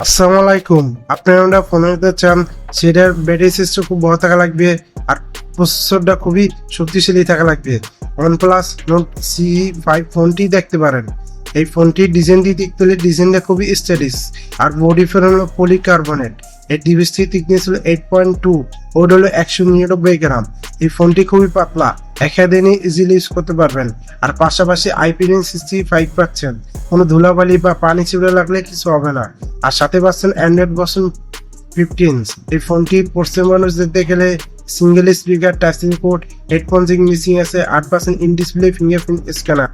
আসসালামু আলাইকুম। আপনারা ফোন নিতে চান, সেটার ব্যাটারি সিস্টেম খুব বড় থাকা লাগবে আর প্রসেসরটা খুবই শক্তিশালী থাকা লাগবে। OnePlus Nord CE5 ফোনটি দেখতে পারেন। এই ফোনটির ডিজাইনটা খুবই স্টাইলিশ আর বডি ফ্রেম হলো পলিকার্বনেট। এর ডিভাইসটির থিকনেস হলো 8.2, ওড হলো 199 গ্রাম। এই ফোনটি খুবই পাতলা, একাদিনে ইজিলি ইউজ করতে পারবেন। আর পাশাপাশি IP65 পাচ্ছেন, কোনো ধুলাবালি বা পানি ছিটে লাগলে কিছু হবে না। আর সাথে পাচ্ছেন অ্যান্ড্রয়েড ভার্সন 15। এই ফোনটি পড়ছে মানুষ দেখতে গেলে single speaker, touching port, headphone Jack missing আছে, 8% ইন ডিসপ্লে ফিঙ্গারপ্রিন্ট স্ক্যানার।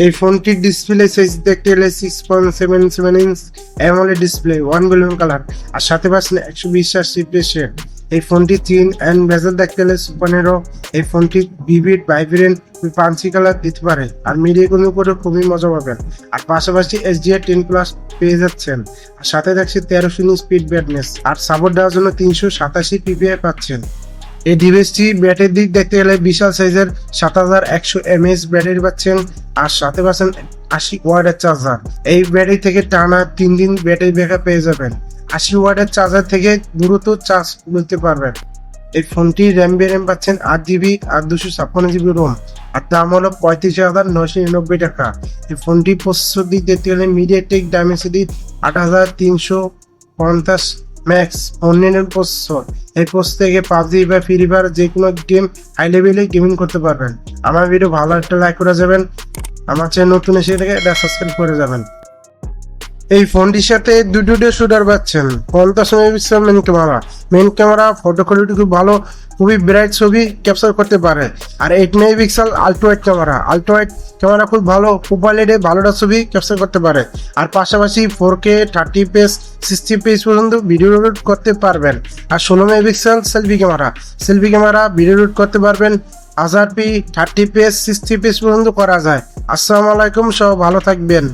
এই ফোনটির ডিসপ্লে সাইজ দেখতে গেলে 6.77 inch AMOLED display, 1 billion colour. আর সাথে পাচ্ছেন 120 রিফ্রেশ রেট। এই ফোনটি 3 অ্যান্ড বেজেল দেখতে গেলে 15। এই ফোনটি ভিভিড ভাইব্রেন্ট পাঞ্চি কালার দিতে পারে আর মিডিয়া কোনো করে খুবই মজা পাবেন। আর পাশাপাশি HDR10+ পেয়ে যাচ্ছেন। আর সাথে দেখছি 1300 স্পিড ব্রাইটনেস আর সাপোর্ট দেওয়ার জন্য 387 PPI পাচ্ছেন। এই ডিভাইসটি ব্যাটারির দিক দেখতে গেলে বিশাল সাইজের 7100 mAh ব্যাটারি পাচ্ছেন। আর সাথে পাচ্ছেন 80 ওয়াটের চার্জার। এই ব্যাটারি থেকে টানা 3 দিন ব্যাটারি ব্যাকআপ পেয়ে যাবেন। 80 ওয়াটের চার্জার থেকে দ্রুত চার্জ নিতে পারবেন। এই ফোনটি র্যাম পাচ্ছেন 8GB আর 256GB রোম। আর দাম হলো 35,999 টাকা। এই ফোনটি প্রসেসর দিক দেখতে গেলে মিডিয়াটেক ডাইমেনসিটি 8350 ম্যাক্স অনলাইনের প্রসেসর। এই প্রসেসর থেকে পাবজি বা ফ্রি ফায়ার যে কোনো গেম হাই লেভেলে গেমিং করতে পারবেন। আমার ভিডিও ভালো একটা লাইক করে যাবেন, আমার চ্যানেল নতুন এসে থেকে এটা সাবস্ক্রাইব করে যাবেন। এই ফোনটির সাথে দুটো শুটার পাচ্ছেন। 50 megapixel main camera photo quality খুব ভালো, খুবই ব্রাইট ছবি ক্যাপচার করতে পারে। আর 8 মেগাপিক্সেল আল্ট্রা ওয়াইড ক্যামেরা খুব ভালো, মোবাইলে ভালোটা ছবি ক্যাপচার করতে পারে। আর পাশাপাশি 4K 30fps 60fps পর্যন্ত ভিডিও রেকর্ড করতে পারবেন। আর 16 megapixel selfie camera video record করতে পারবেন। 1000p 30fps 60fps পর্যন্ত করা যায়। আসসালামু আলাইকুম, সব ভালো থাকবেন।